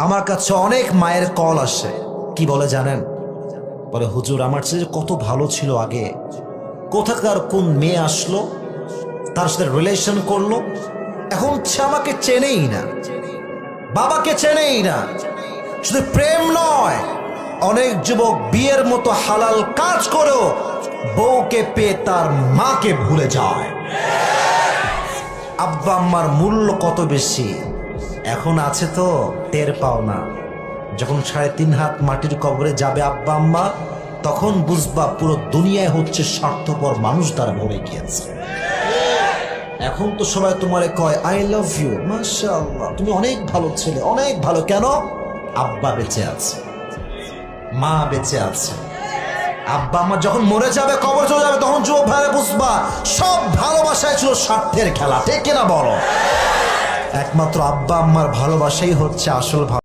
আমার কাছে অনেক মায়ের কল আসে, কি বলে জানেন? বলে হুজুর আমার চেয়ে কত ভালো ছিল আগে, কোথাকার কোন মেয়ে আসলো, তার সাথে রিলেশন করলো, এখন সে আমাকে চেনেই না, বাবাকে চেনেই না। শুধু প্রেম নয়, অনেক যুবক বিয়ের মতো হালাল কাজ করেও বউকে পেয়ে তার মাকে ভুলে যায়। আব্বা আম্মার মূল্য কত বেশি এখন আছে তো টের পাও না। যখন 3.5 হাত মাটির কবরে যাবে আব্বা আম্মা, তখন বুঝবা পুরো দুনিয়ায় হচ্ছে স্বার্থপর মানুষ দ্বারা ভরে গিয়েছে। এখন তো সবাই তোমারে কয় আই লাভ ইউ, মাশাআল্লাহ তুমি অনেক ভালো ছেলে, অনেক ভালো। কেন? আব্বা বেঁচে আছে, মা বেঁচে আছে। আব্বা আম্মা যখন মরে যাবে, কবর চলে যাবে, তখন যুবক ভাইরা বুঝবা সব ভালোবাসায় ছিল স্বার্থের খেলা। ঠিক কিনা বলো? একমাত্র আব্বা আম্মার ভালোবাসাই হচ্ছে আসল ভালোবাসা।